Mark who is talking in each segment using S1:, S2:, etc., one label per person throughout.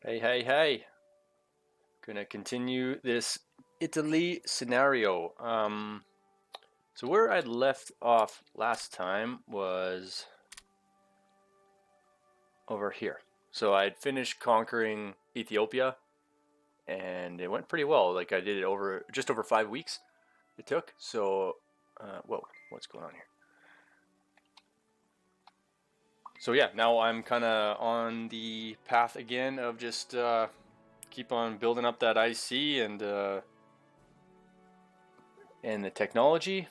S1: Hey, hey, hey. Gonna continue this Italy scenario. So where I'd left off last time was over here. So I'd finished conquering Ethiopia and it went pretty well. Like I did it over just over 5 weeks it took. So, whoa, what's going on here? So yeah, now I'm kind of on the path again of just keep on building up that IC and the technology,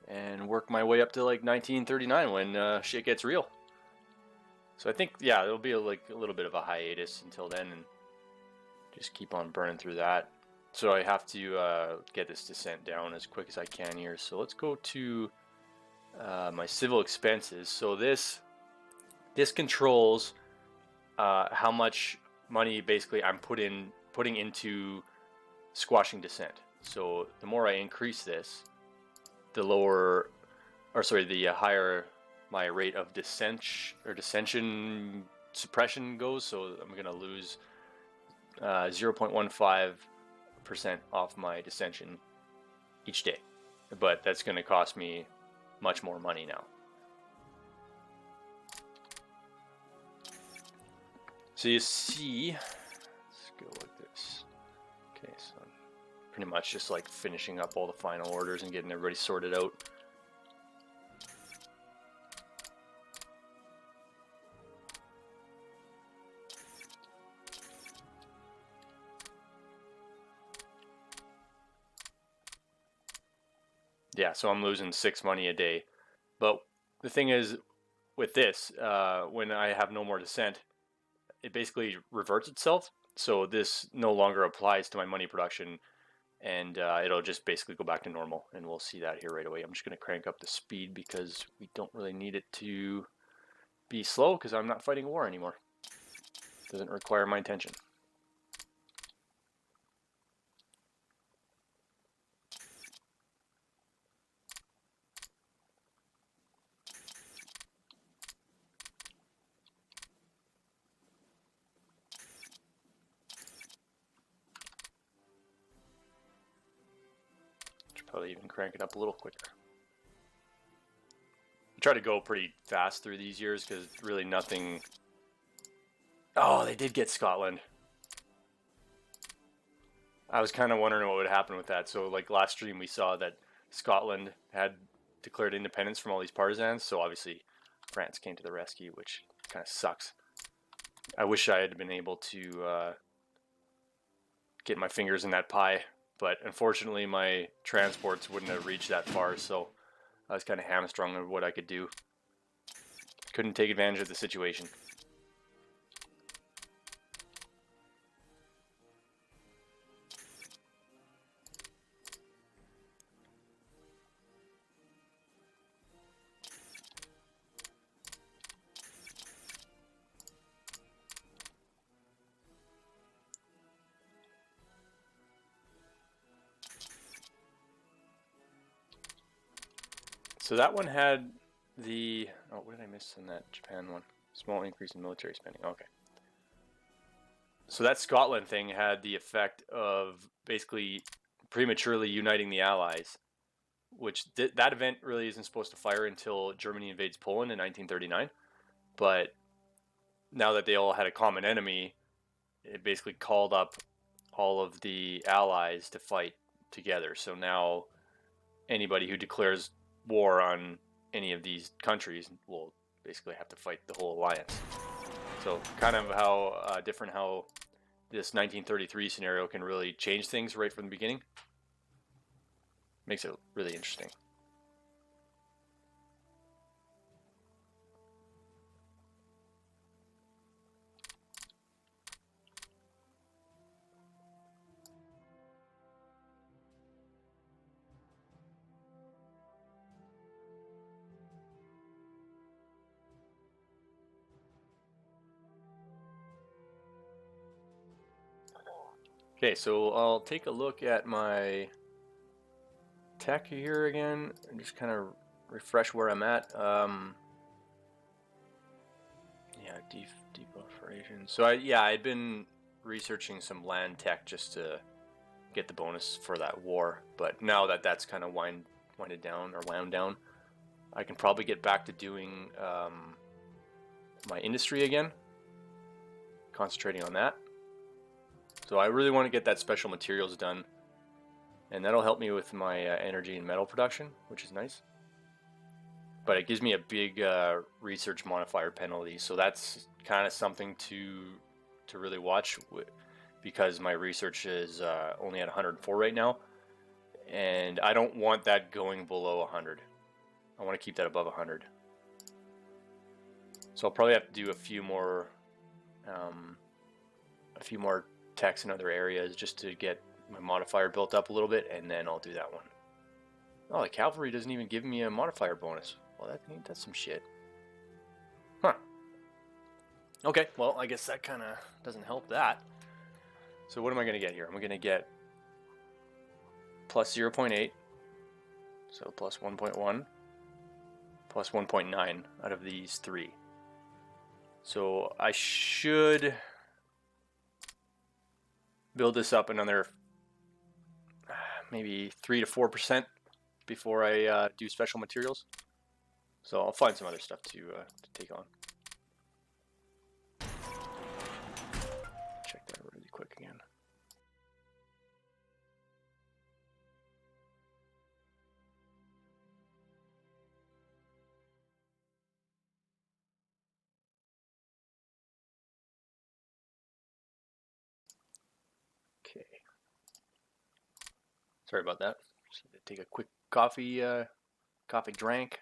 S1: and work my way up to like 1939 when shit gets real. So I think, yeah, it'll be like a little bit of a hiatus until then, and just keep on burning through that. So I have to get this descent down as quick as I can here. So let's go to my civil expenses. So this controls how much money basically I'm putting into squashing dissent. So the more I increase this, the lower, or sorry, the higher my rate of dissension suppression goes. So I'm gonna lose 0.15% off my dissension each day, but that's gonna cost me much more money now. So you see, let's go like this. Okay, so I'm pretty much just like finishing up all the final orders and getting everybody sorted out. Yeah, so I'm losing 6 money a day. But the thing is, with this, when I have no more dissent, it basically reverts itself. So this no longer applies to my money production, and it'll just basically go back to normal. And we'll see that here right away. I'm just going to crank up the speed because we don't really need it to be slow because I'm not fighting a war anymore. It doesn't require my attention. Should probably even crank it up a little quicker. I try to go pretty fast through these years because really nothing. Oh, they did get Scotland. I was kind of wondering what would happen with that. So, like last stream, we saw that Scotland had declared independence from all these partisans. So obviously, France came to the rescue, which kind of sucks. I wish I had been able to get my fingers in that pie, but unfortunately, my transports wouldn't have reached that far. So I was kind of hamstrung of what I could do. Couldn't take advantage of the situation. So that one had the, oh, what did I miss in that Japan one? Small increase in military spending. Okay. So that Scotland thing had the effect of basically prematurely uniting the Allies, which that event really isn't supposed to fire until Germany invades Poland in 1939. But now that they all had a common enemy, it basically called up all of the Allies to fight together. So now anybody who declares war on any of these countries will basically have to fight the whole alliance. So kind of how different how this 1933 scenario can really change things right from the beginning. Makes it really interesting. Okay, so I'll take a look at my tech here again and just kind of refresh where I'm at. Yeah, Yeah, deflation. So I'd been researching some land tech just to get the bonus for that war, but now that that's kind of winded down or wound down, I can probably get back to doing my industry again, concentrating on that. So I really want to get that special materials done, and that'll help me with my energy and metal production, which is nice. But it gives me a big research modifier penalty, so that's kind of something to really watch, because my research is only at 104 right now, and I don't want that going below 100. I want to keep that above 100. So I'll probably have to do a few more techs in other areas just to get my modifier built up a little bit, and then I'll do that one. Oh, the cavalry doesn't even give me a modifier bonus. Well, that's some shit. Huh. Okay, well, I guess that kind of doesn't help that. So what am I going to get here? I'm going to get plus 0.8, so plus 1.1, plus 1.9 out of these three. So I should build this up another maybe 3 to 4% before I do special materials. So I'll find some other stuff to take on. Check that really quick again. Okay. Sorry about that. Just need to take a quick coffee drink.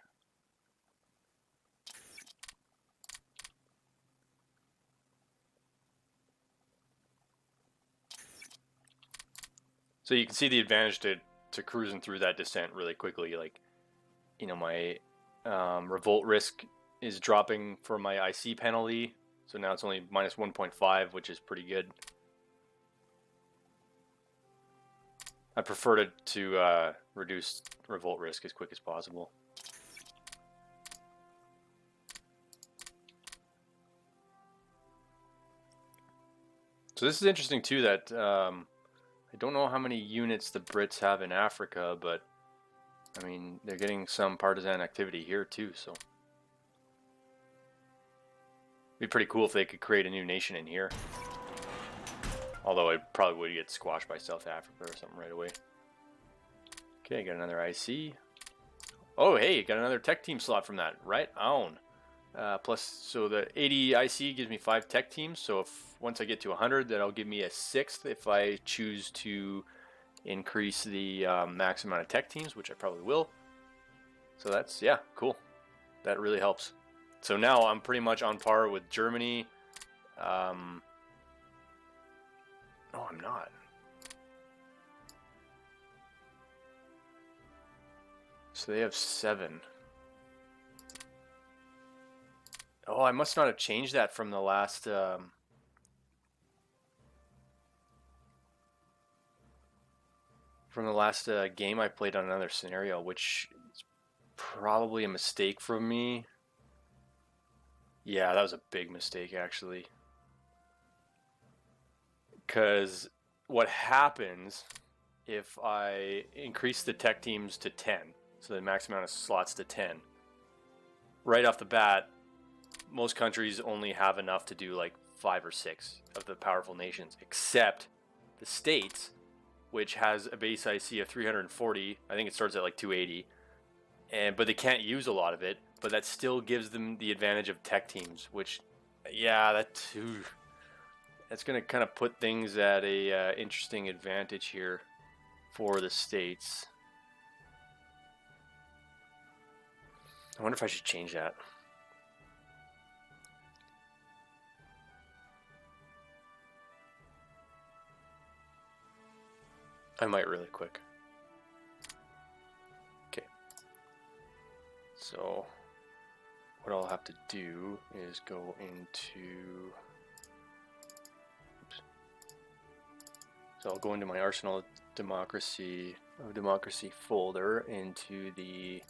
S1: So you can see the advantage to cruising through that descent really quickly. Like, you know, my revolt risk is dropping for my IC penalty. So now it's only minus 1.5, which is pretty good. I prefer to reduce revolt risk as quick as possible. So this is interesting too, that I don't know how many units the Brits have in Africa, but I mean, they're getting some partisan activity here too, so it'd be pretty cool if they could create a new nation in here. Although it probably would get squashed by South Africa or something right away. Okay, got another IC. Oh, hey, got another tech team slot from that. Right on. Plus, so the 80 IC gives me 5 tech teams. So if once I get to 100, that'll give me a 6th if I choose to increase the max amount of tech teams, which I probably will. So that's, yeah, cool. That really helps. So now I'm pretty much on par with Germany. No, I'm not. So they have 7. Oh, I must not have changed that from the last game I played on another scenario, which is probably a mistake from me. Yeah, that was a big mistake actually. Because what happens if I increase the tech teams to 10, so the max amount of slots to 10, right off the bat, most countries only have enough to do like 5 or 6 of the powerful nations, except the States, which has a base IC of 340. I think it starts at like 280, but they can't use a lot of it. But that still gives them the advantage of tech teams, which, yeah, that's going to kind of put things at a interesting advantage here for the States. I wonder if I should change that. I might really quick. Okay. So what I'll have to do is go into... Oops. So I'll go into my Arsenal of Democracy folder, into the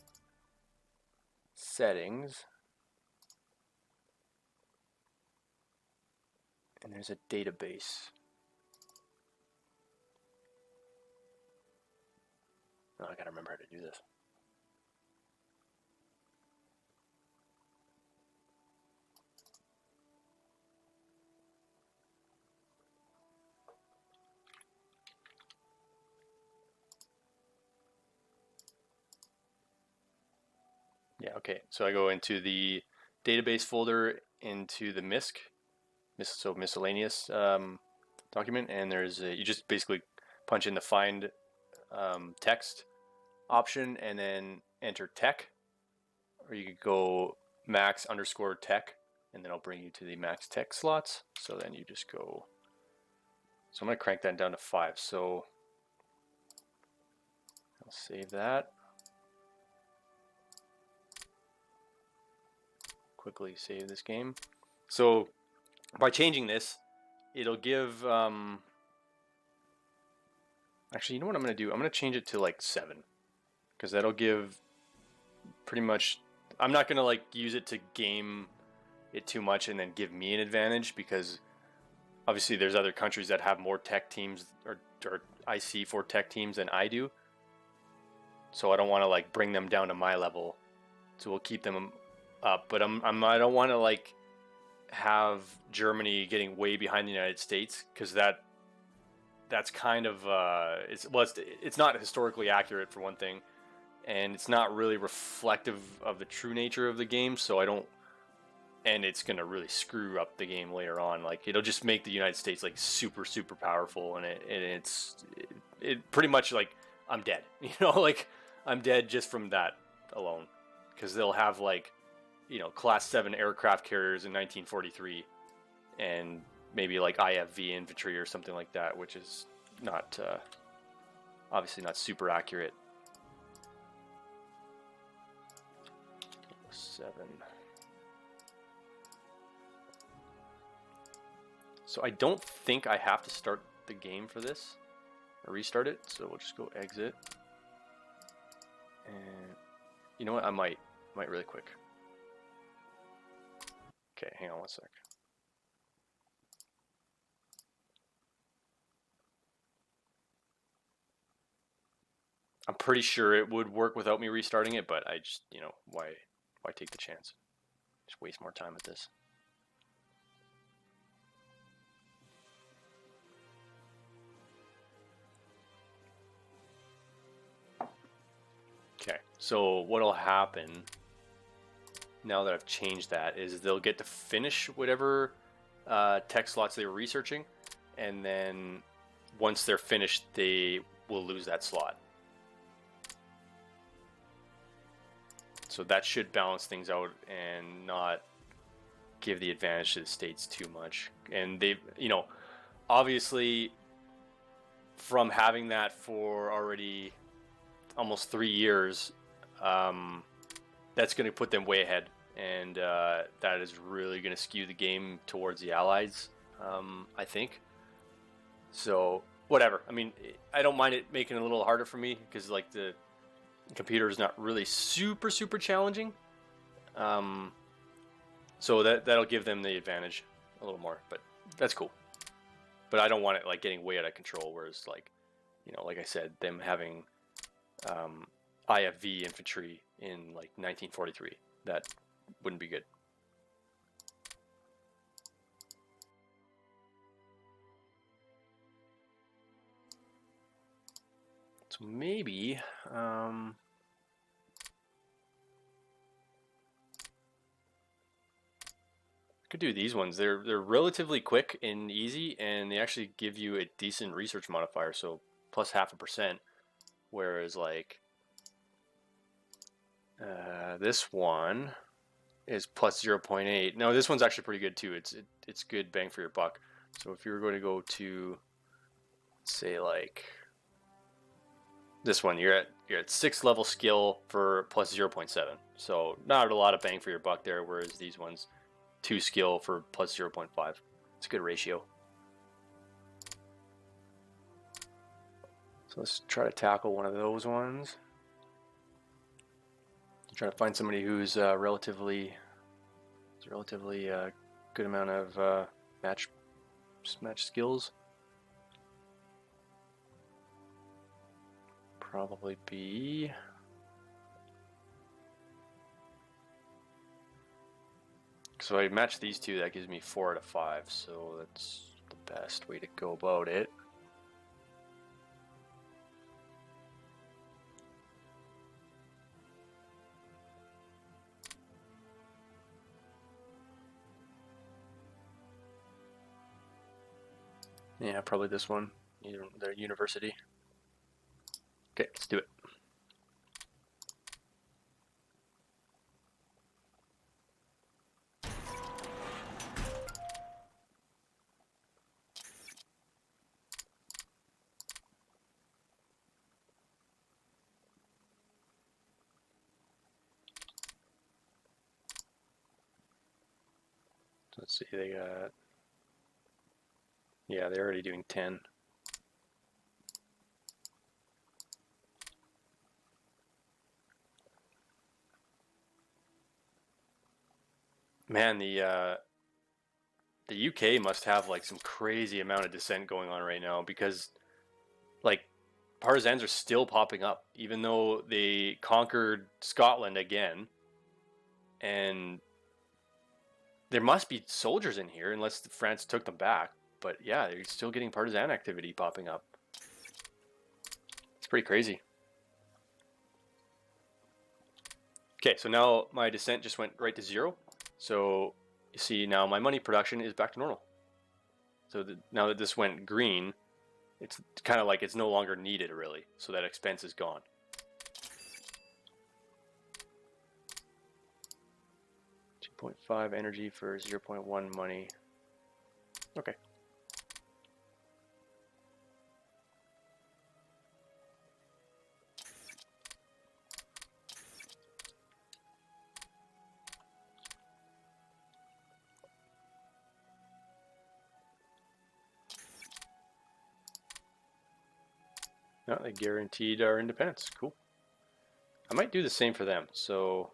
S1: settings. And there's a database. Oh, I gotta remember how to do this. Yeah, okay. So I go into the database folder, into the so miscellaneous document, and there's you just basically punch in the find text option and then enter tech, or you could go max underscore tech, and then I'll bring you to the max tech slots. So then you just go. So I'm gonna crank that down to 5. So I'll save that. Quickly save this game. So by changing this, it'll give. Actually, you know what I'm gonna do? I'm gonna change it to like 7, because that'll give pretty much. I'm not gonna like use it to game it too much and then give me an advantage, because obviously there's other countries that have more tech teams or I see for tech teams than I do. So I don't want to like bring them down to my level. So we'll keep them up, but I don't want to like have Germany getting way behind the United States, because that's kind of it's not historically accurate for one thing, and it's not really reflective of the true nature of the game. So I don't, and it's gonna really screw up the game later on. Like it'll just make the United States like super powerful, and it's pretty much like I'm dead. You know, like I'm dead just from that alone, because they'll have like, you know, class 7 aircraft carriers in 1943, and maybe like IFV infantry or something like that, which is not obviously not super accurate. 7. So I don't think I have to start the game for this or restart it. So we'll just go exit. And you know what? I might really quick. Okay, hang on one sec. I'm pretty sure it would work without me restarting it, but I just, you know, why take the chance? Just waste more time with this. Okay, so what'll happen now that I've changed that is they'll get to finish whatever tech slots they were researching, and then once they're finished, they will lose that slot. So that should balance things out and not give the advantage to the States too much. And they've, you know, obviously from having that for already almost 3 years, that's going to put them way ahead. And that is really going to skew the game towards the Allies, I think. So, whatever. I mean, I don't mind it making it a little harder for me, because like the computer is not really super challenging, so that'll give them the advantage a little more, but that's cool. But I don't want it like getting way out of control, whereas like, you know, like I said, them having IFV infantry in like 1943, that wouldn't be good. So maybe could do these ones. They're relatively quick and easy, and they actually give you a decent research modifier, so plus 0.5%. Whereas like this one is plus 0.8. No, this one's actually pretty good too. It's good bang for your buck. So if you were going to go to, say like this one, you're at 6th level skill for plus 0.7. So not a lot of bang for your buck there. Whereas these ones, 2 skill for plus 0.5. It's a good ratio. So let's try to tackle one of those ones. Try to find somebody who's relatively good amount of match Just match skills. Probably be... So I match these two, that gives me 4 out of 5, so that's the best way to go about it. Yeah, probably this one, the university. Okay, let's do it. Let's see, they got... Yeah, they're already doing 10. Man, the UK must have like some crazy amount of dissent going on right now, because like partisans are still popping up even though they conquered Scotland again, and there must be soldiers in here unless France took them back. But yeah, they're still getting partisan activity popping up. It's pretty crazy. Okay, so now my dissent just went right to 0. So you see now my money production is back to normal. So now that this went green, it's kind of like it's no longer needed really. So that expense is gone. .5 energy for 0.1 money. Okay. No, they guaranteed our independence. Cool. I might do the same for them. So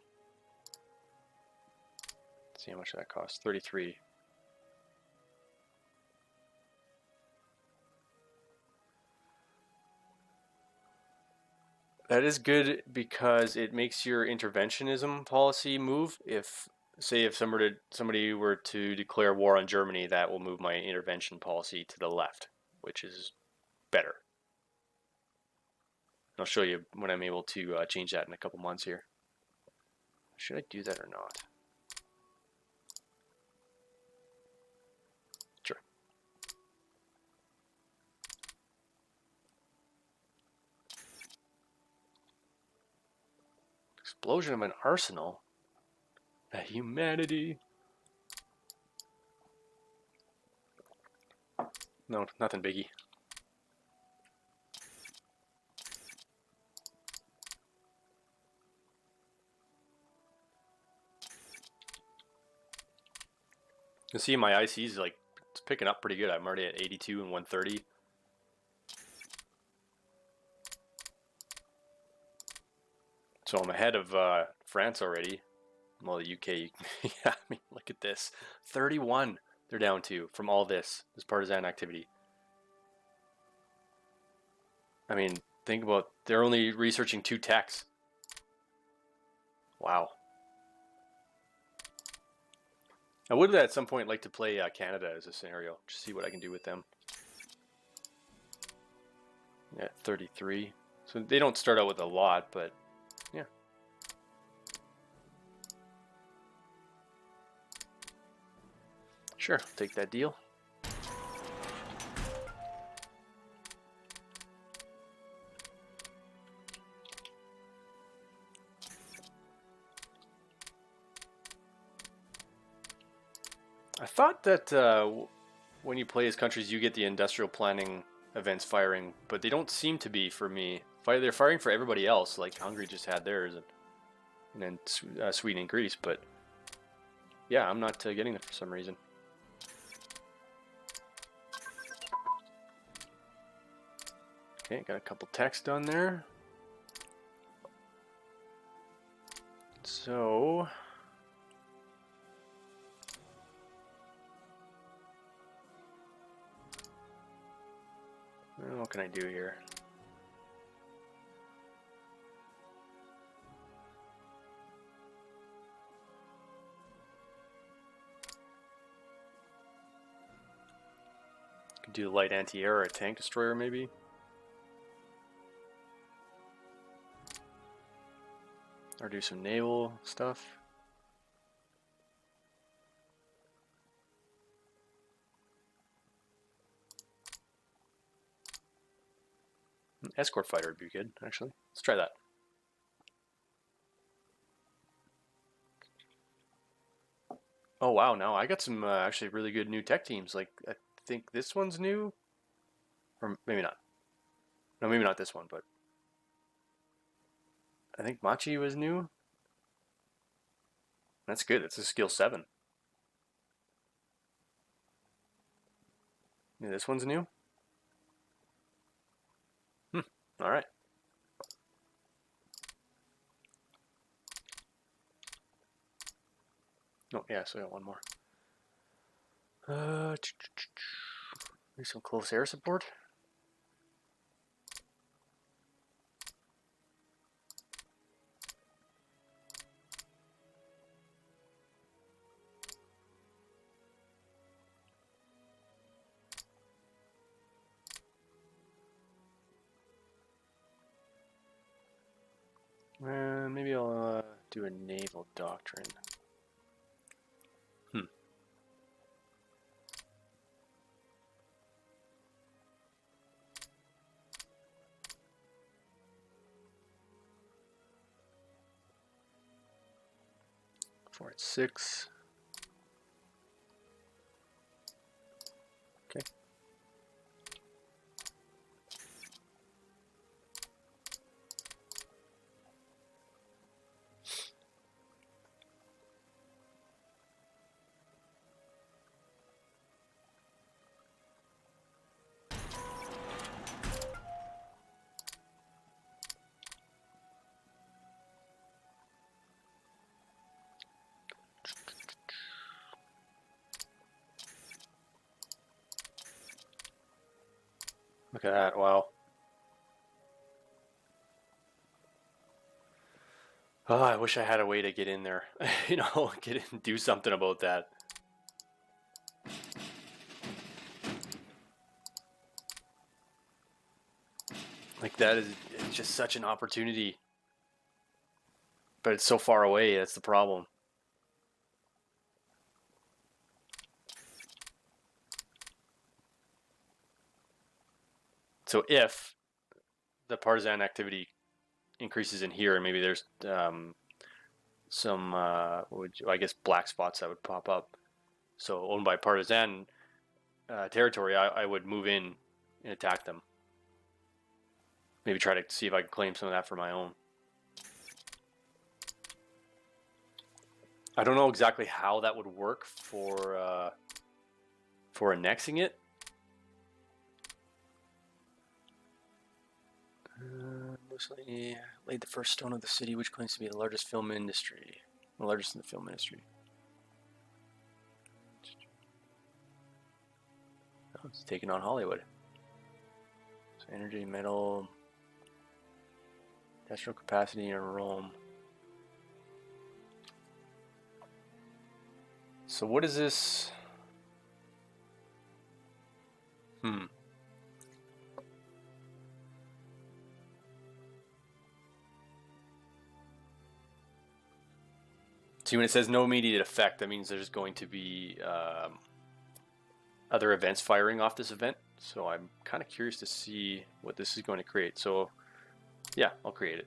S1: let's see how much that costs. 33. That is good because it makes your interventionism policy move. If somebody were to declare war on Germany, that will move my intervention policy to the left, which is better. I'll show you when I'm able to change that in a couple months here. Should I do that or not? Sure. Explosion of an arsenal? A humanity? No, nothing biggie. You see my IC's like, it's picking up pretty good. I'm already at 82 and 130. So I'm ahead of France already. Well, the UK, yeah, I mean, look at this. 31 they're down to from all this partisan activity. I mean, think about, they're only researching 2 techs. Wow. I would at some point like to play Canada as a scenario, just see what I can do with them. Yeah, 33. So they don't start out with a lot, but yeah. Sure, take that deal. I thought that when you play as countries, you get the industrial planning events firing, but they don't seem to be for me. They're firing for everybody else, like Hungary just had theirs, and then Sweden and Greece, but yeah, I'm not getting them for some reason. Okay, got a couple techs done there. So What can I do here? Could do light anti-air or a tank destroyer maybe. Or do some naval stuff. An escort fighter would be good, actually. Let's try that. Oh wow, no, I got some actually really good new tech teams. Like, I think this one's new. Or maybe not. No, maybe not this one, but I think Machi was new. That's good. It's a skill 7. Yeah, this one's new. All right. Oh yeah, so I got one more. Maybe some close air support. Maybe I'll do a naval doctrine. Four at 6. Okay. Look at that, wow. Oh, I wish I had a way to get in there. You know, get in and do something about that. Like, that is just such an opportunity. But it's so far away, that's the problem. So if the partisan activity increases in here, and maybe there's some, I guess, black spots that would pop up. So owned by partisan territory, I would move in and attack them. Maybe try to see if I can claim some of that for my own. I don't know exactly how that would work for annexing it. Mussolini laid the first stone of the city, which claims to be the largest film industry. The largest in the film industry. Oh, it's taking on Hollywood. So energy, metal, industrial capacity in Rome. So what is this? See, when it says no immediate effect, that means there's going to be other events firing off this event. So I'm kind of curious to see what this is going to create. So yeah, I'll create it.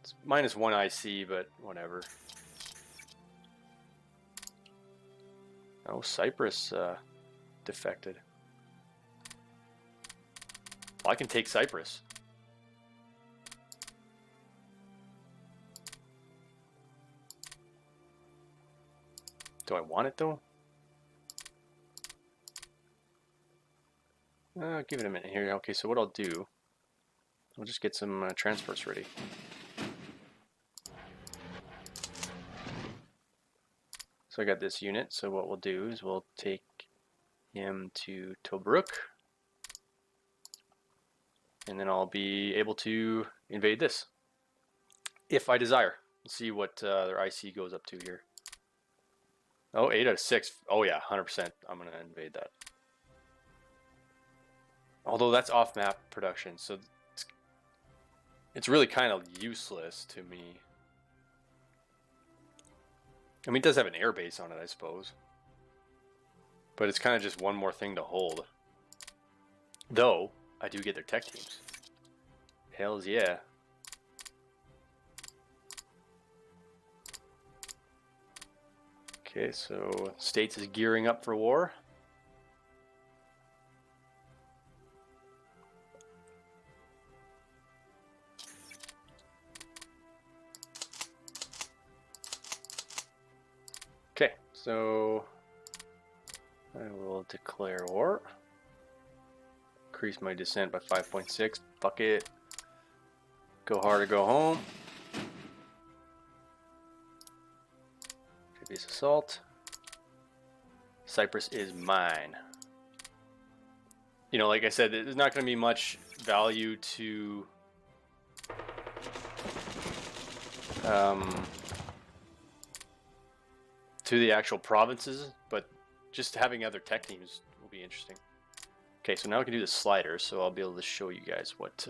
S1: It's -1 IC, but whatever. Oh, Cyprus defected. Well, I can take Cyprus. Do I want it though? Give it a minute here. Okay, so what I'll do, I'll just get some transports ready. So I got this unit, so what we'll do is we'll take him to Tobruk. and then I'll be able to invade this if I desire. Let's see what their IC goes up to here. Oh, 8 out of 6. Oh yeah, 100%. I'm gonna invade that. Although that's off-map production, so it's really kind of useless to me. I mean, it does have an air base on it, I suppose. But it's kind of just one more thing to hold. Though, I do get their tech teams. Hells yeah. Okay, so States is gearing up for war. Okay, so I will declare war. Increase my descent by 5.6. Fuck it. Go hard or go home. Previous assault. Cyprus is mine. You know, like I said, there's not going to be much value to the actual provinces, but just having other tech teams will be interesting. Okay, so now we can do the sliders, so I'll be able to show you guys what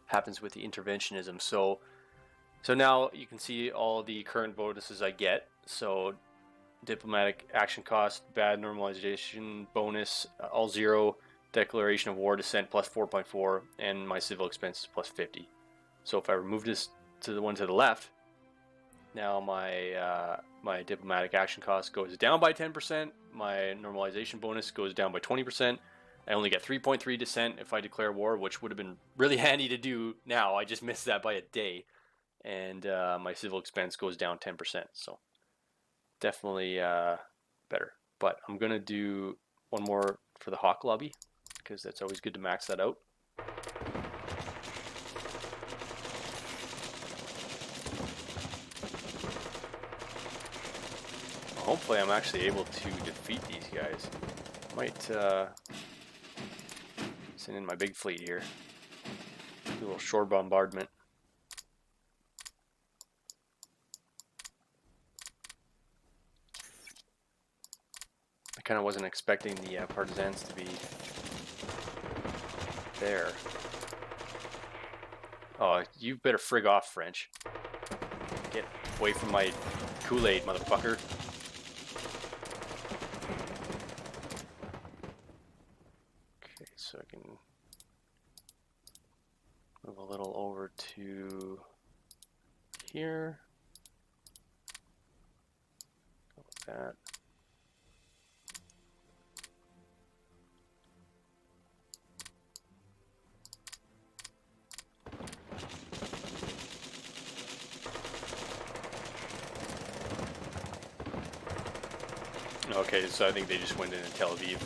S1: happens with the interventionism. So now you can see all the current bonuses I get. So diplomatic action cost, bad normalization bonus, all 0, declaration of war descent plus 4.4, and my civil expenses plus 50. So if I remove this to the one to the left, now my diplomatic action cost goes down by 10%. My normalization bonus goes down by 20%. I only get 3.3 descent if I declare war, which would have been really handy to do now. I just missed that by a day. And my civil expense goes down 10%. So definitely better. But I'm going to do one more for the Hawk Lobby, because that's always good to max that out. Hopefully I'm actually able to defeat these guys. Might send in my big fleet here. Do a little shore bombardment. I kind of wasn't expecting the partisans to be there. Oh, you better frig off, French. Get away from my Kool-Aid, motherfucker. Okay, so I can move a little over to here. Go with that. Okay, so I think they just went into Tel Aviv.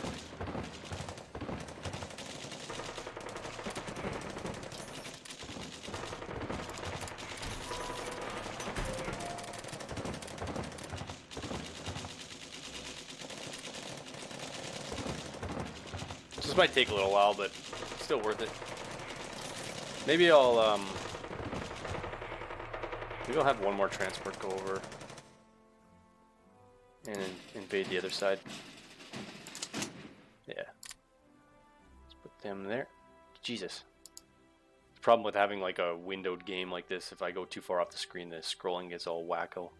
S1: This might take a little while, but still worth it. Maybe I'll have one more transport go over and invade the other side. Yeah. Let's put them there. Jesus. The problem with having like a windowed game like this, if I go too far off the screen, the scrolling gets all wacko.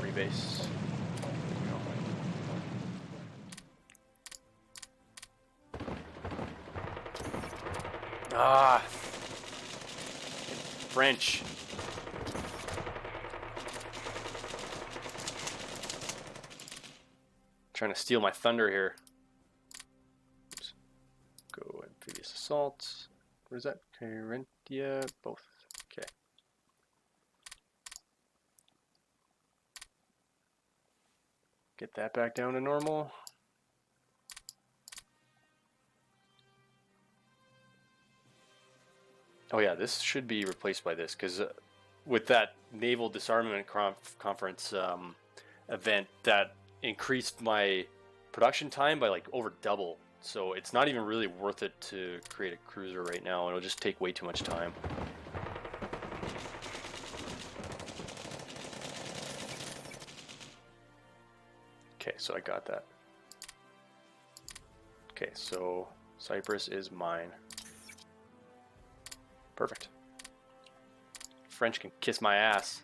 S1: Rebase. Ah, French. Trying to steal my thunder here. Oops. Go amphibious assault. What is that? Carinthia, both. Okay. Get that back down to normal. Oh yeah, this should be replaced by this, because with that naval disarmament conference event, that increased my production time by like over double. So it's not even really worth it to create a cruiser right now. It'll just take way too much time. Okay, so I got that. Okay, so Cyprus is mine. Perfect. French can kiss my ass.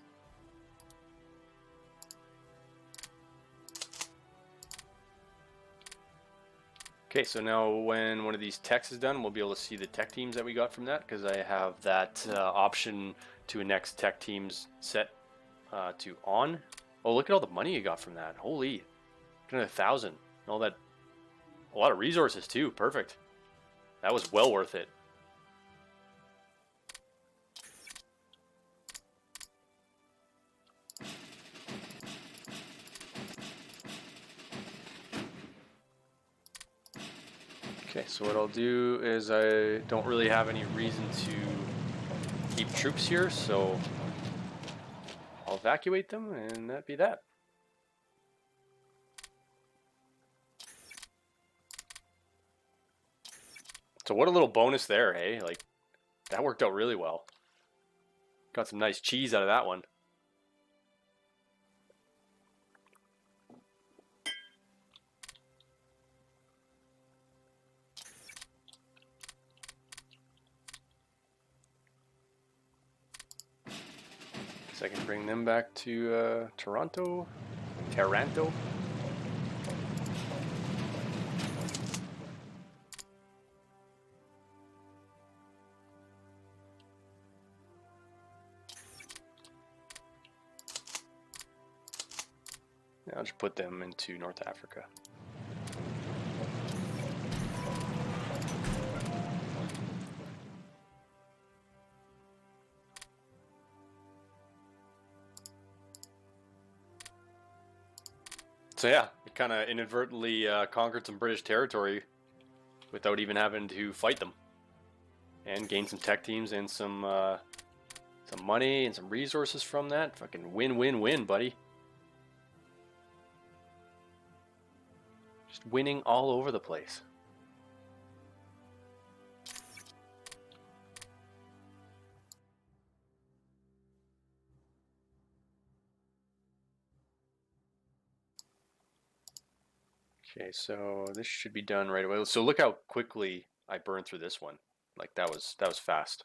S1: Okay, so now when one of these techs is done, we'll be able to see the tech teams that we got from that, because I have that option to annex tech teams set to on. Oh, look at all the money you got from that. Holy, 1,000. All that, a lot of resources too. Perfect. That was well worth it. Okay, so what I'll do is I don't really have any reason to keep troops here, so I'll evacuate them, and that be that. So what a little bonus there, hey? Like, that worked out really well. Got some nice cheese out of that one. I can bring them back to Taranto. I'll just put them into North Africa. So yeah, it kind of inadvertently conquered some British territory without even having to fight them, and gained some tech teams and some money and some resources from that. Fucking win-win-win, buddy. Just winning all over the place. Okay, so this should be done right away. So look how quickly I burned through this one. Like that was fast.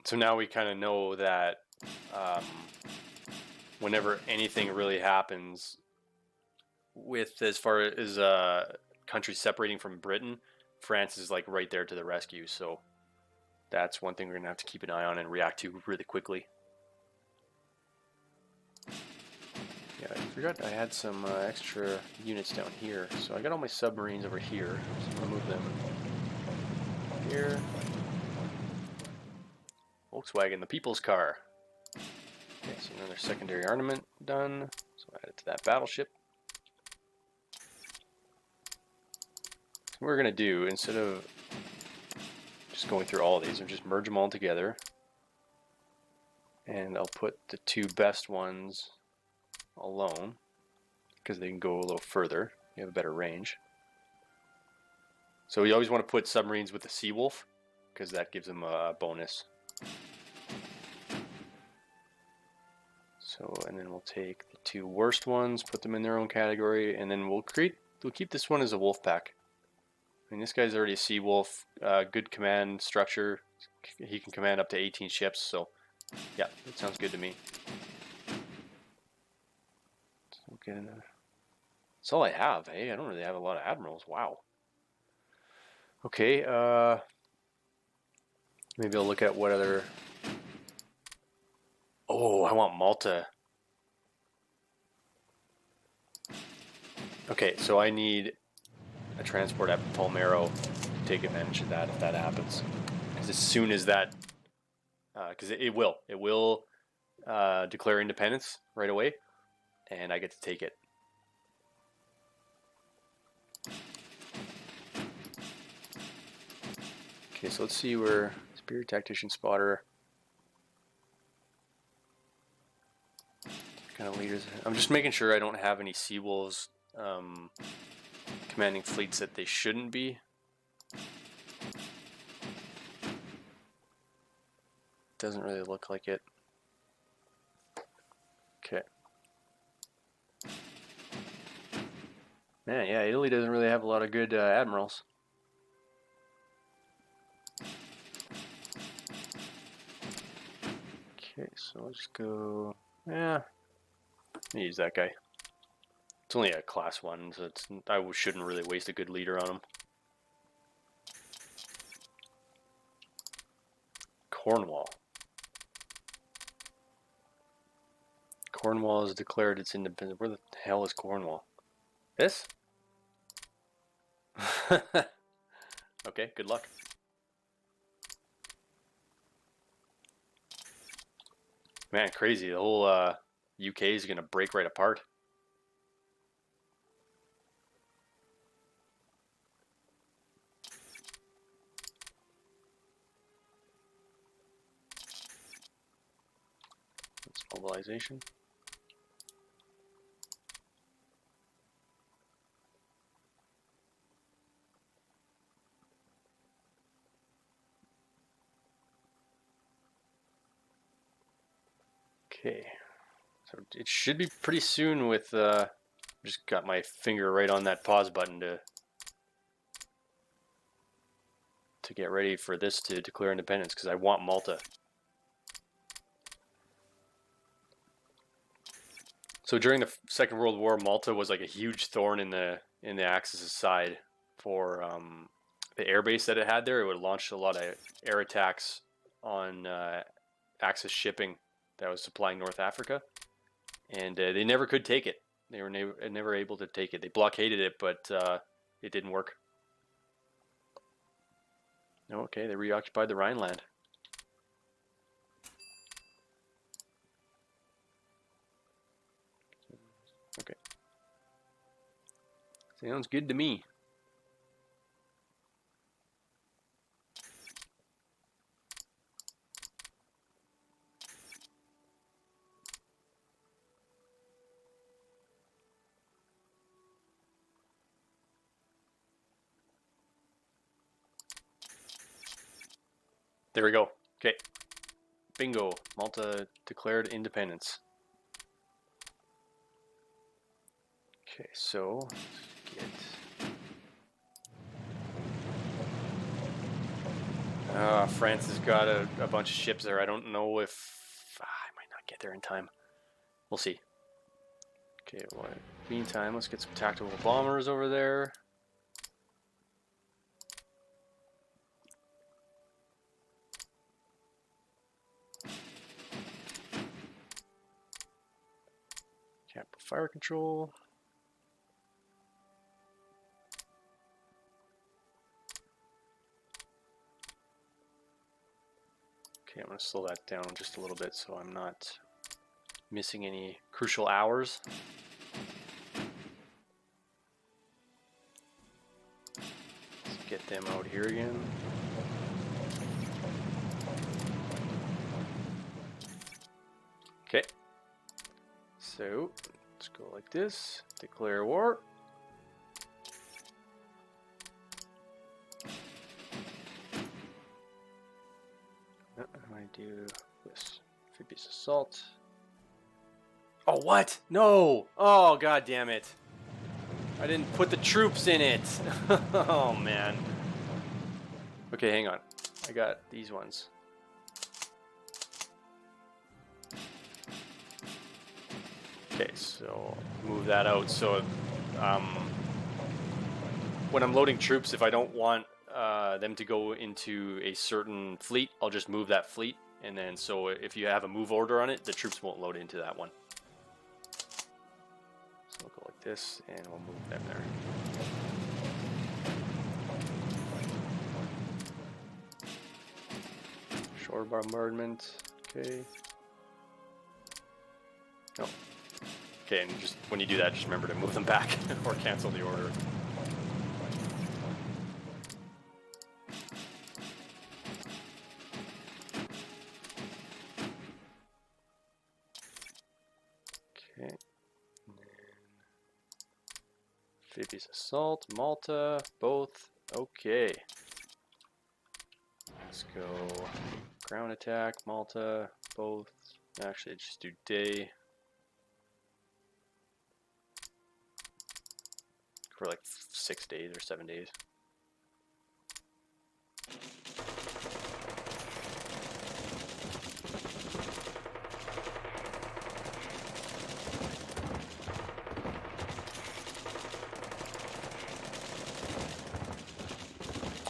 S1: So now we kind of know that whenever anything really happens with as far as countries separating from Britain, France is like right there to the rescue. So that's one thing we're gonna have to keep an eye on and react to really quickly. Yeah, I forgot I had some extra units down here. So I got all my submarines over here. So I'm gonna move them here. Volkswagen, the people's car. Okay, so another secondary armament done. So add it to that battleship. So what we're gonna do, instead of just going through all of these, I'll just merge them all together. And I'll put the two best ones alone, because they can go a little further. You have a better range. So you always want to put submarines with the Seawolf, because that gives them a bonus. So, and then we'll take the two worst ones, put them in their own category, and then we'll keep this one as a wolf pack. I mean, this guy's already a Seawolf, good command structure. He can command up to 18 ships, so yeah, that sounds good to me. So that's all I have, eh? I don't really have a lot of admirals. Wow. Okay, maybe I'll look at what other... Oh, I want Malta. Okay, so I need a transport at Palmero to take advantage of that if that happens. Because as soon as that... Because it will declare independence right away, and I get to take it. Okay, so let's see where Spear Tactician Spotter. Kind of leaders. I'm just making sure I don't have any Seawolves commanding fleets that they shouldn't be. Doesn't really look like it. Okay. Man, yeah, Italy doesn't really have a lot of good admirals. Okay, so let's go. Yeah, use that guy. It's only a class 1, so I shouldn't really waste a good leader on him. Cornwall. Cornwall has declared its independence. Where the hell is Cornwall? This? Okay, good luck. Man, crazy. The whole UK is going to break right apart. That's mobilization. Okay, so it should be pretty soon with, just got my finger right on that pause button to get ready for this to declare independence, because I want Malta. So during the Second World War, Malta was like a huge thorn in the Axis' side for the airbase that it had there. It would launch a lot of air attacks on Axis shipping that was supplying North Africa, and they never could take it. They were never able to take it. They blockaded it, but it didn't work. Okay, they reoccupied the Rhineland. Okay. Sounds good to me. There we go. Okay. Bingo. Malta declared independence. Okay, so let's get... France has got a bunch of ships there. I don't know if... I might not get there in time. We'll see. Okay, well, meantime, let's get some tactical bombers over there. Capital fire control. Okay, I'm going to slow that down just a little bit so I'm not missing any crucial hours. Let's get them out here again. Okay. So, let's go like this. Declare war. I do this. Amphibious assault. Oh, what? No! Oh, god damn it. I didn't put the troops in it. Oh, man. Okay, hang on. I got these ones. Okay, so move that out. So when I'm loading troops, if I don't want them to go into a certain fleet, I'll just move that fleet. And then so if you have a move order on it, the troops won't load into that one. So we'll go like this, and we'll move them there. Shore bombardment. Okay. No. Okay, and just when you do that, just remember to move them back or cancel the order. Okay. And then amphibious assault, Malta, both. Okay. Let's go ground attack, Malta, both. Actually, just do day. For like 6 days or 7 days.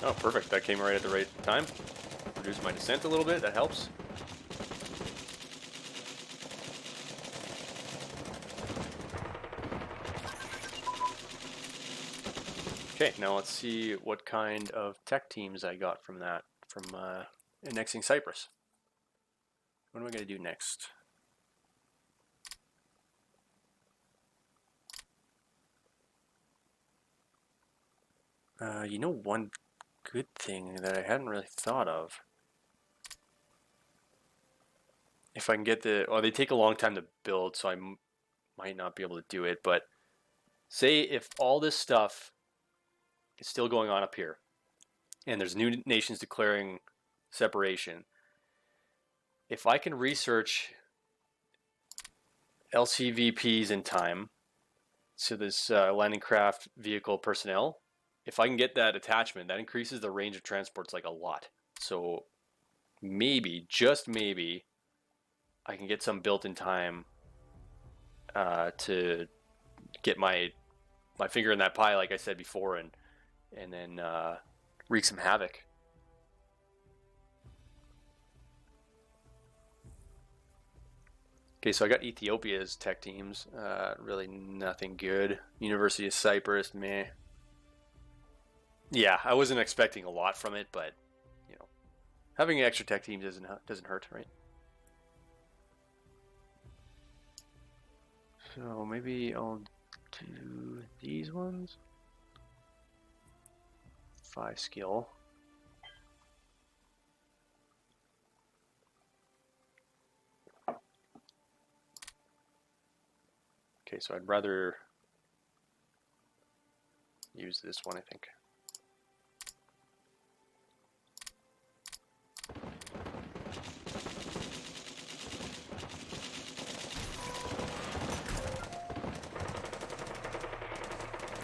S1: Oh, perfect. That came right at the right time. Reduce my descent a little bit. That helps. Okay, now let's see what kind of tech teams I got from that, from annexing Cyprus. What am I going to do next? You know, one good thing that I hadn't really thought of. If I can get the... Well, they take a long time to build, so I might not be able to do it, but say if all this stuff is still going on up here, and there's new nations declaring separation, if I can research LCVPs in time, so this landing craft vehicle personnel, if I can get that attachment, that increases the range of transports like a lot. So maybe, just maybe, I can get some built in time to get my finger in that pie, like I said before, and then wreak some havoc. Okay, so I got Ethiopia's tech teams. Really nothing good. University of Cyprus, meh. Yeah, I wasn't expecting a lot from it, but you know, having extra tech teams doesn't hurt, right? So maybe I'll do these ones. 5 skill. Okay, so I'd rather use this one, I think.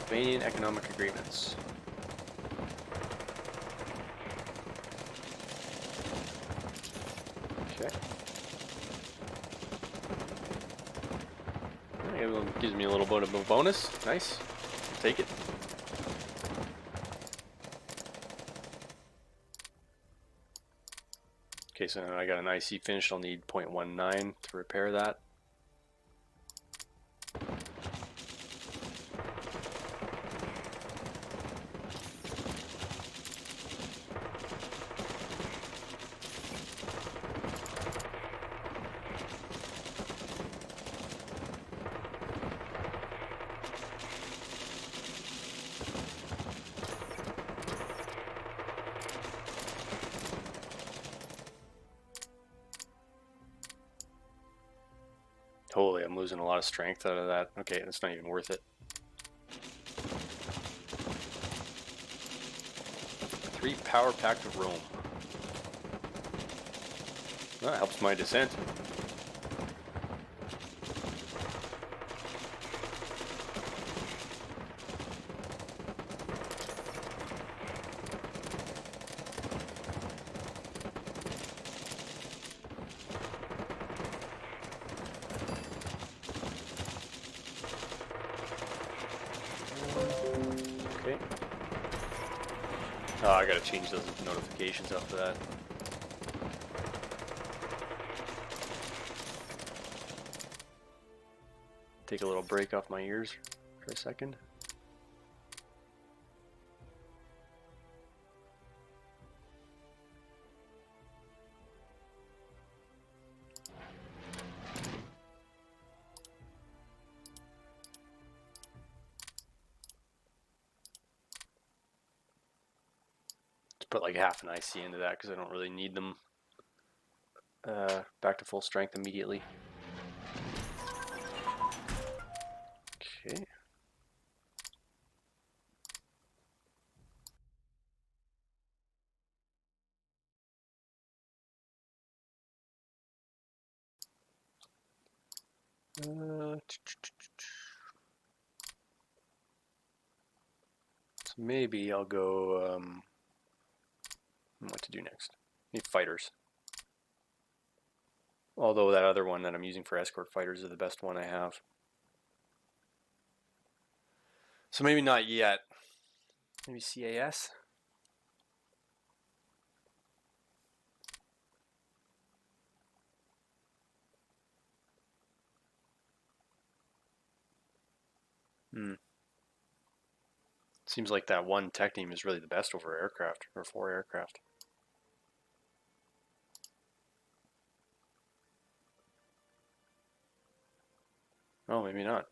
S1: Albanian economic agreements. Okay. It gives me a little bit of a bonus. Nice. Take it. Okay, so now I got an IC finish. I'll need 0.19 to repair that. Totally, I'm losing a lot of strength out of that. Okay, that's not even worth it. 3 power pack to Rome. Well, that helps my descent. Okay. Oh, I gotta change those notifications after that. Take a little break off my ears for a second. Put like half an IC into that because I don't really need them back to full strength immediately. Okay. So maybe I'll go, what to do next? Need fighters. Although that other one that I'm using for escort fighters is the best one I have. So maybe not yet. Maybe CAS? Seems like that one tech team is really the best over aircraft, or for aircraft. Oh, maybe not.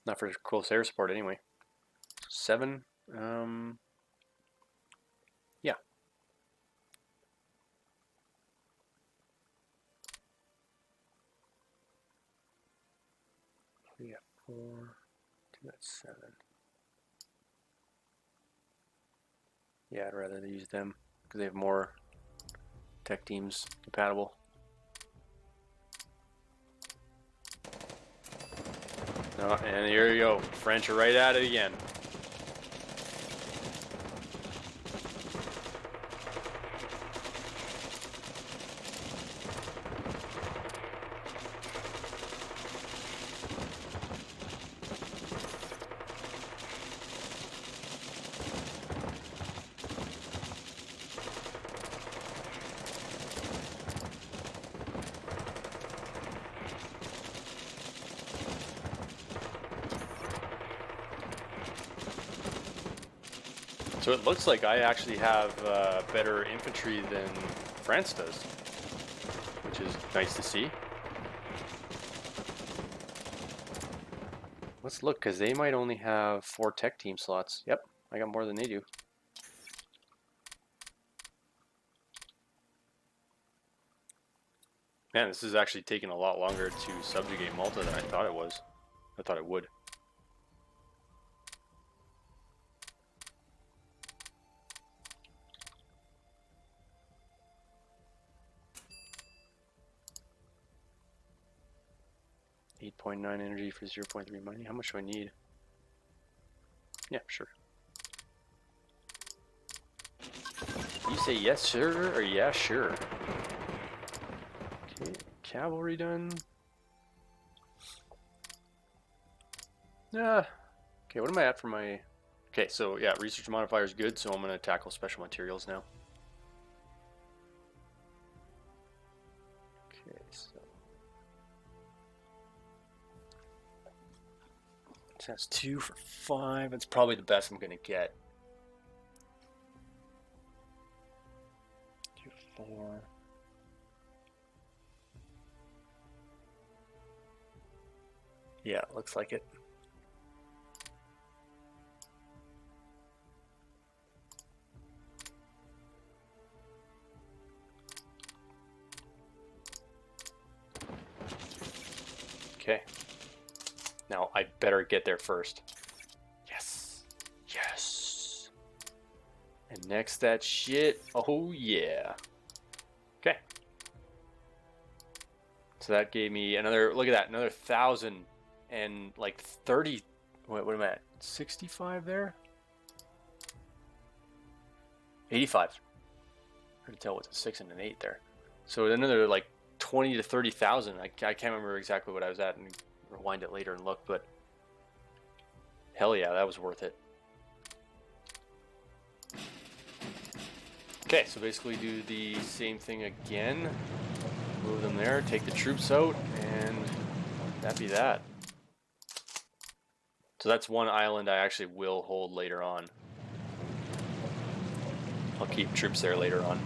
S1: Not for close air support anyway. 7. Yeah. We got 4. 2, that's 7. Yeah, I'd rather use them because they have more tech teams compatible. Oh, and here you go. French are right at it again. So it looks like I actually have better infantry than France does, which is nice to see. Let's look, because they might only have 4 tech team slots. Yep, I got more than they do. Man, this is actually taking a lot longer to subjugate Malta than I thought it was. I thought it would. .9 energy for 0.3 money. How much do I need? Yeah, sure. You say yes, sir, or yeah, sure. Okay, cavalry done. Okay, what am I at for my... Okay, so yeah, research modifier is good, so I'm going to tackle special materials now. Okay, so... That's 2 for 5. That's probably the best I'm going to get. 2 for 4. Yeah, looks like it. Okay. Now I better get there first. Yes. Yes. And next that shit. Oh yeah. Okay. So that gave me another, look at that, another 1,000 and like 30, what am I at? 65 there? 85. Hard to tell what's a 6 and an 8 there. So another like 20 to 30,000. I can't remember exactly what I was at and rewind it later and look, but hell yeah, that was worth it. Okay, so basically do the same thing again. Move them there, take the troops out, and that'd be that. So that's one island I actually will hold later on. I'll keep troops there later on.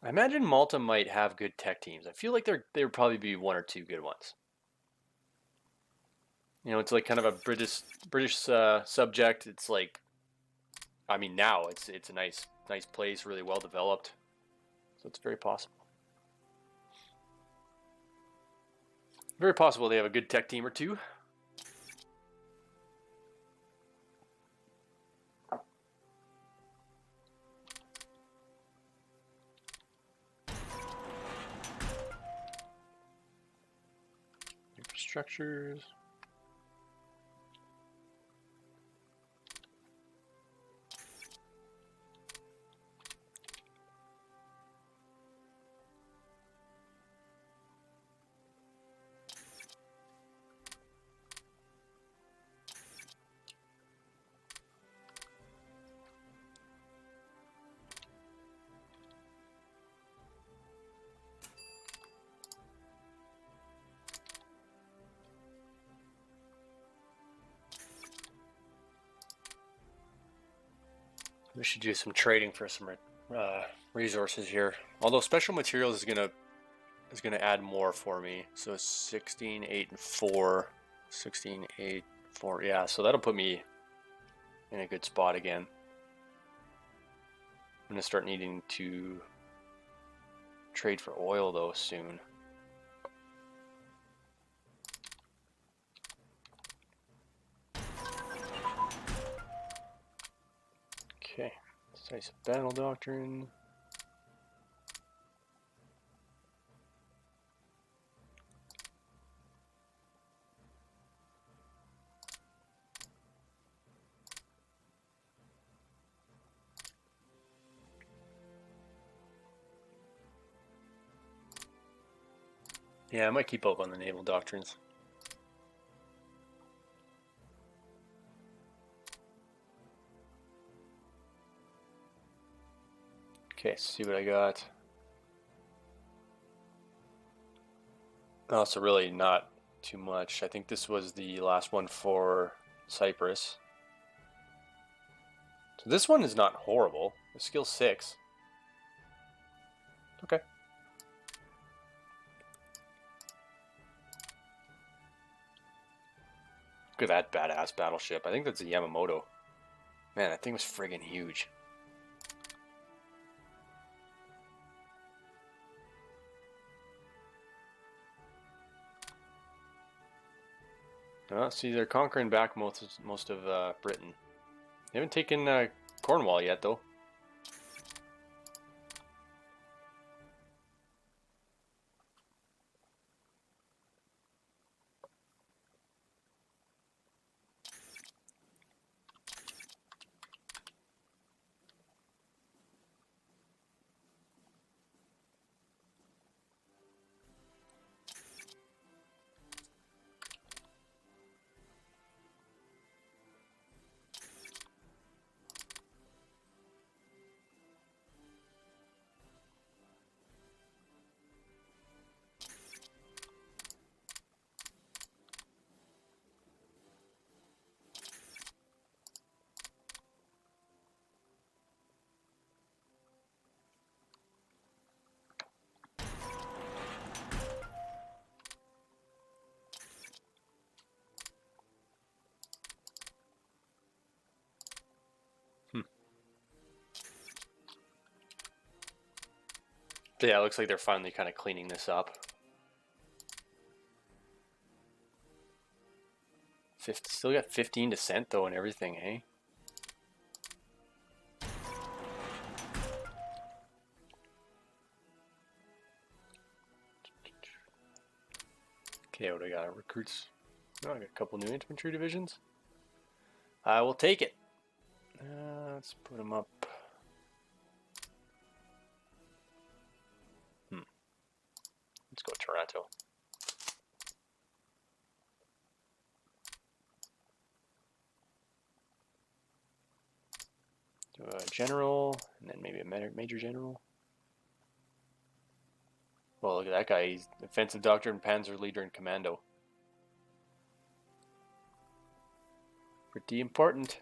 S1: I imagine Malta might have good tech teams. I feel like there would probably be 1 or 2 good ones. You know, it's like kind of a British subject. It's like, I mean, now it's a nice place, really well developed. So it's very possible. Very possible they have a good tech team or two. Infrastructures. We should do some trading for some resources here. Although special materials is gonna add more for me. So 16, 8, and 4. 16, 8, 4. Yeah, so that'll put me in a good spot again. I'm gonna start needing to trade for oil though soon. Okay, decisive battle doctrine. Yeah, I might keep up on the naval doctrines. Okay, see what I got. Oh, so really not too much. I think this was the last one for Cyprus. So this one is not horrible. The skill 6. Okay. Look at that badass battleship. I think that's a Yamamoto. Man, that thing was friggin' huge. Oh, see, they're conquering back most of Britain. They haven't taken Cornwall yet, though. Yeah, it looks like they're finally kind of cleaning this up. Still got 15 descent, though, and everything, eh? Okay, what do I got? Recruits. Oh, I got a couple new infantry divisions. I will take it. Let's put them up. Let's go Toronto. Do a general, and then maybe a major general. Well, look at that guy. He's offensive doctor and panzer leader and commando. Pretty important.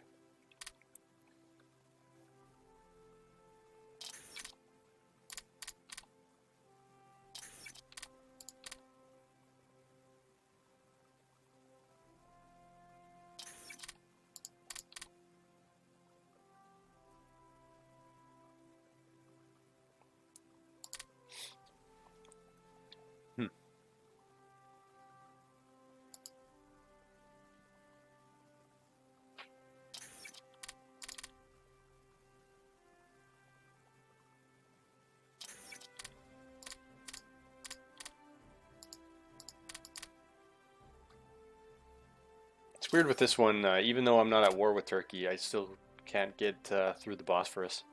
S1: weird with this one. Even though I'm not at war with Turkey, I still can't get through the Bosphorus.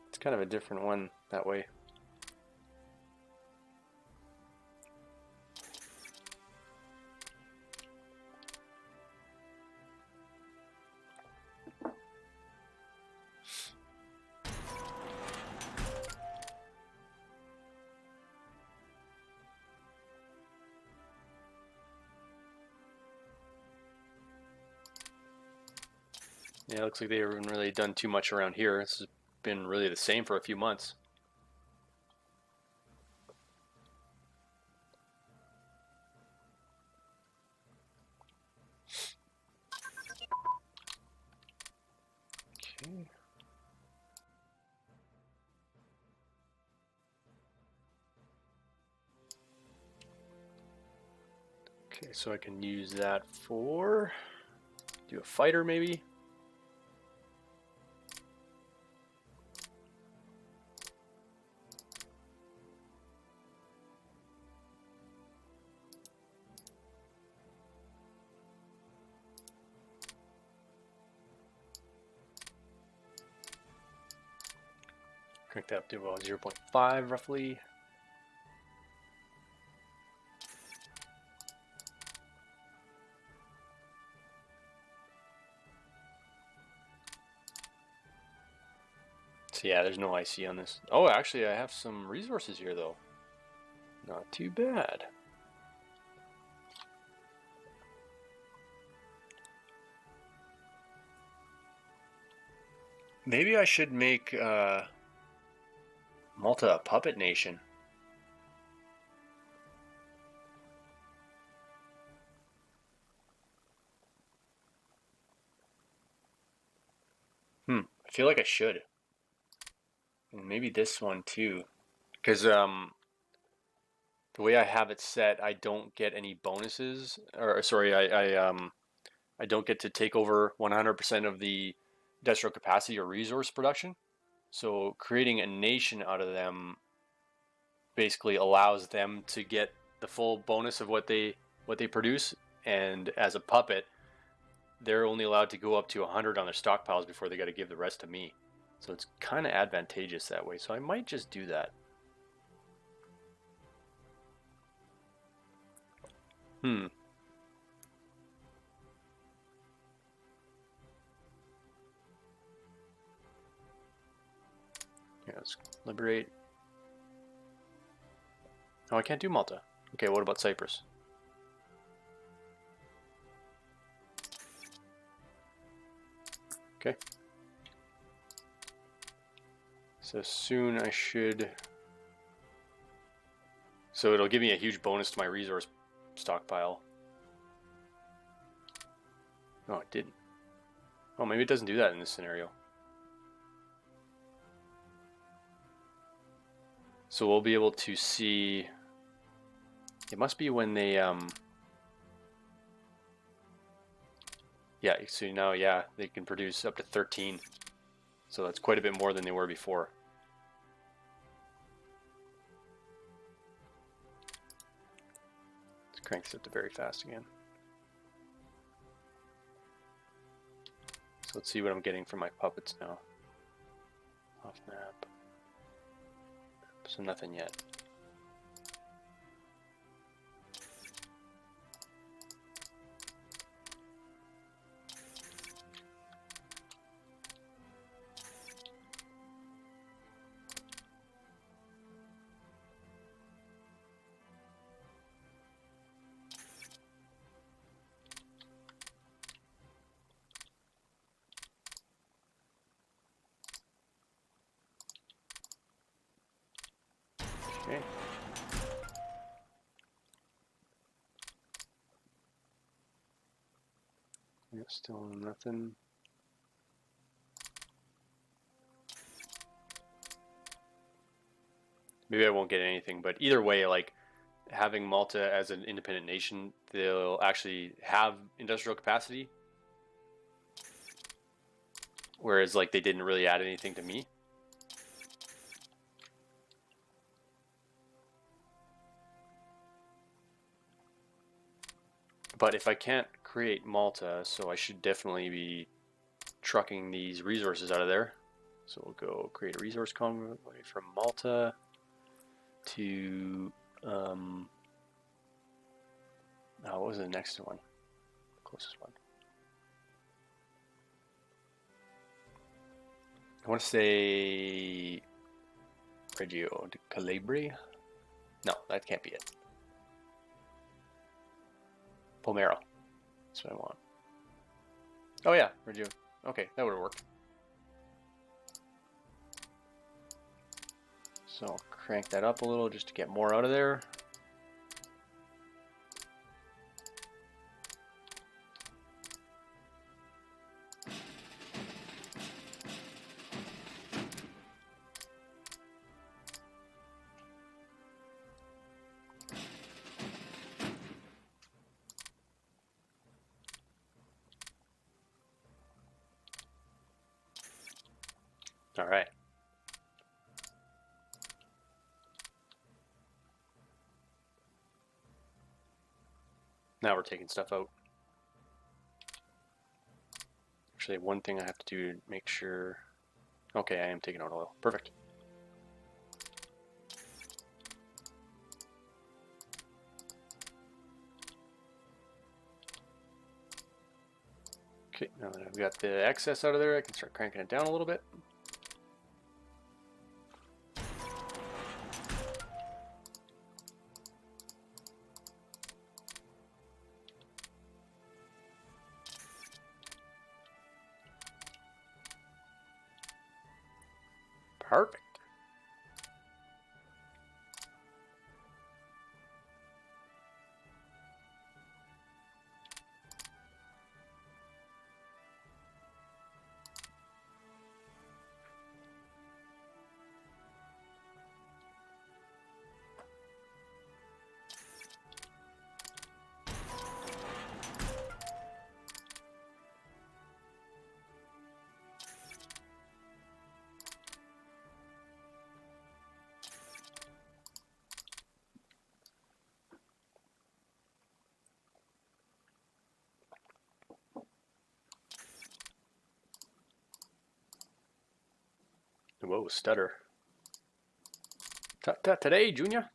S1: It's kind of a different one that way. Yeah, it looks like they haven't really done too much around here. This has been really the same for a few months. Okay. Okay, so I can use that for do a fighter maybe. Crank that up to about 0.5 roughly. So yeah, there's no IC on this. Oh, actually I have some resources here though. Not too bad. Maybe I should make Malta a puppet nation. I feel like I should. And maybe this one too. Because the way I have it set, I don't get any bonuses. Or sorry, I don't get to take over 100% of the industrial capacity or resource production. So creating a nation out of them basically allows them to get the full bonus of what they produce, and as a puppet, they're only allowed to go up to 100 on their stockpiles before they got to give the rest to me. So it's kind of advantageous that way. So I might just do that. Yeah, let's liberate. Oh, I can't do Malta. Okay, what about Cyprus? Okay. So soon I should... So it'll give me a huge bonus to my resource stockpile. Oh, it didn't. Oh, maybe it doesn't do that in this scenario. So we'll be able to see... It must be when they... Yeah, so now, yeah, they can produce up to 13. So that's quite a bit more than they were before. Let's crank this up to very fast again. So let's see what I'm getting from my puppets now. Off map. So nothing yet. Okay. Yeah, still nothing. Maybe I won't get anything, but either way, like having Malta as an independent nation, they'll actually have industrial capacity. Whereas like they didn't really add anything to me. But if I can't create Malta, so I should definitely be trucking these resources out of there. So we'll go create a resource convoy from Malta to what was the next one? Closest one. I want to say Reggio di Calabria. No, that can't be it. Palmero. That's what I want. Oh yeah, Reggio. Okay, that would have worked. So I'll crank that up a little just to get more out of there. All right. Now we're taking stuff out. Actually, one thing I have to do to make sure... Okay, I am taking out oil. Perfect. Okay, now that I've got the excess out of there, I can start cranking it down a little bit. Perfect. Whoa, stutter. Today, Junior.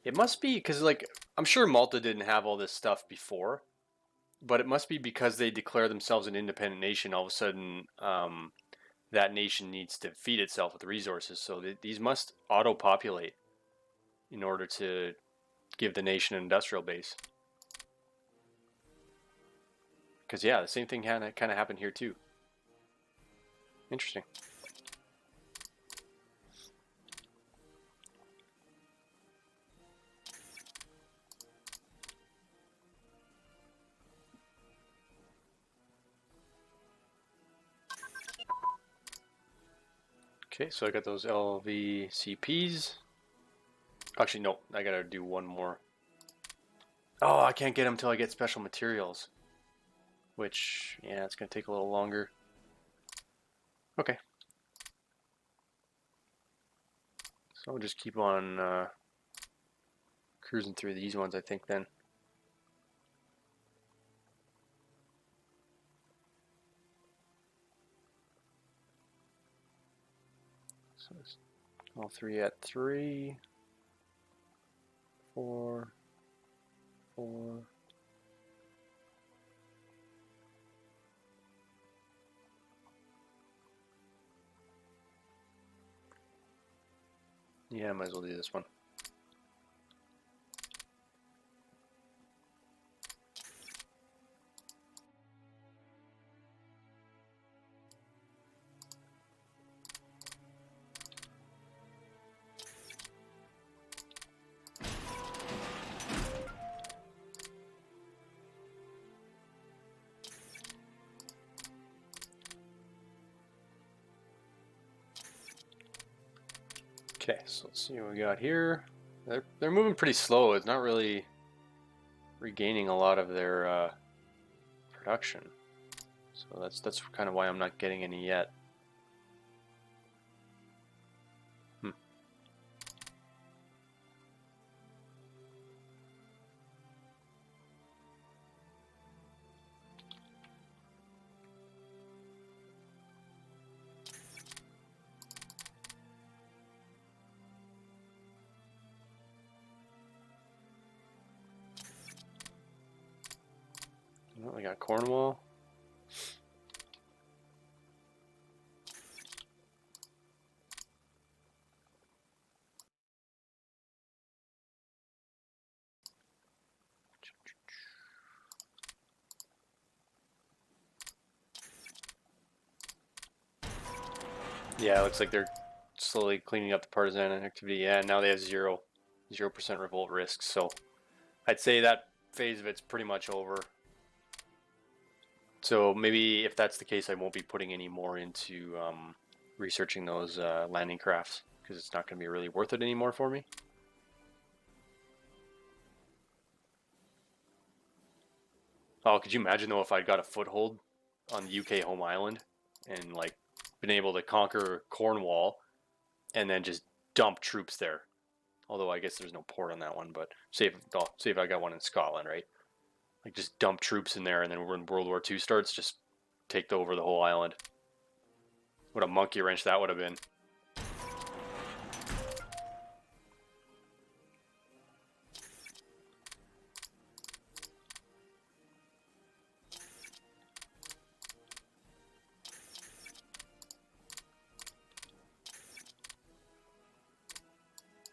S1: It must be because, like, I'm sure Malta didn't have all this stuff before, but it must be because they declare themselves an independent nation. All of a sudden, that nation needs to feed itself with resources. So these must auto-populate in order to give the nation an industrial base. Because, yeah, the same thing kind of happened here, too. Interesting. Okay, so I got those LVCPs. Actually, no, I gotta do one more. Oh, I can't get them until I get special materials. Which, yeah, it's gonna take a little longer. Okay. So I'll just keep on cruising through these ones, I think, then. So all three at 3, 4, 4. Yeah, I might as well do this one. Okay, so let's see what we got here. They're moving pretty slow. It's not really regaining a lot of their production. So that's kind of why I'm not getting any yet. Well, we got Cornwall. Yeah, it looks like they're slowly cleaning up the partisan activity. Yeah, now they have 0% revolt risk. So I'd say that phase of it's pretty much over. So maybe if that's the case, I won't be putting any more into researching those landing crafts because it's not going to be really worth it anymore for me. Oh, could you imagine though if I'd got a foothold on the UK home island and like been able to conquer Cornwall and then just dump troops there? Although I guess there's no port on that one, but say if I got one in Scotland, right? Like just dump troops in there, and then when World War II starts, just take over the whole island. What a monkey wrench that would have been.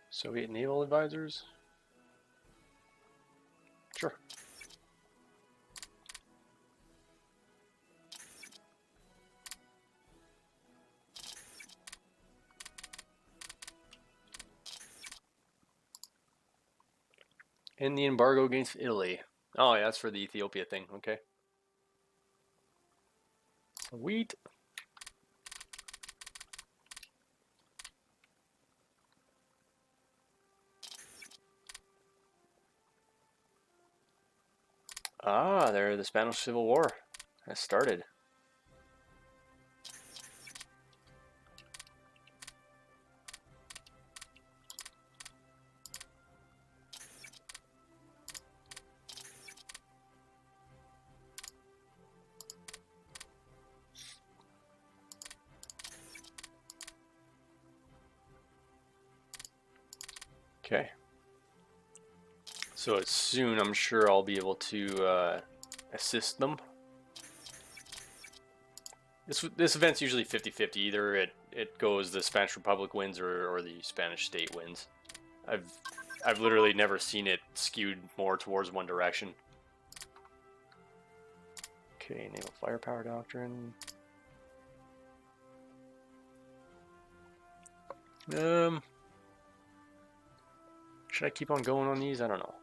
S1: Soviet naval advisors? Sure. And the embargo against Italy. Oh, yeah, that's for the Ethiopia thing. Okay. Wheat. Ah, there, the Spanish Civil War has started. Okay. So it's soon, I'm sure I'll be able to assist them. This event's usually 50-50. Either it goes the Spanish Republic wins or the Spanish state wins. I've literally never seen it skewed more towards one direction. Okay, naval firepower doctrine. Should I keep on going on these? I don't know.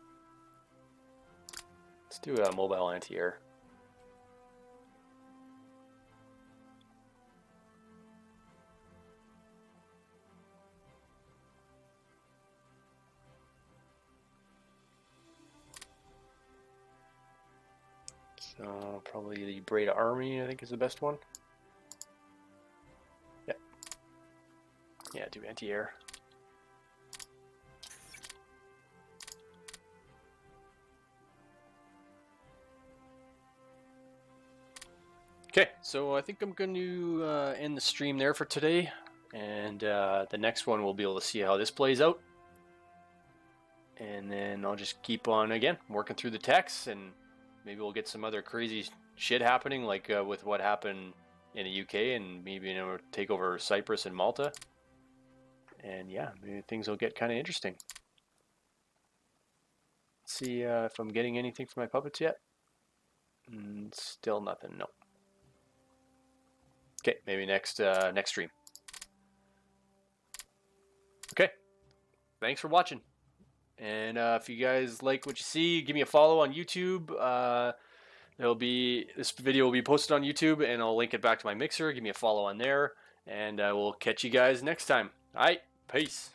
S1: Let's do a mobile anti-air. So probably the Breda Army, I think, is the best one. Yeah. Yeah, do anti-air. Okay, so I think I'm going to end the stream there for today, and the next one we'll be able to see how this plays out, and then I'll just keep on again working through the text, and maybe we'll get some other crazy shit happening, like with what happened in the UK, and maybe take over Cyprus and Malta, and yeah, maybe things will get kind of interesting. Let's see if I'm getting anything from my puppets yet. Still nothing. No. Okay, maybe next stream. Okay, thanks for watching. And if you guys like what you see, give me a follow on YouTube. This video will be posted on YouTube, and I'll link it back to my Mixer. Give me a follow on there, and we'll catch you guys next time. All right, peace.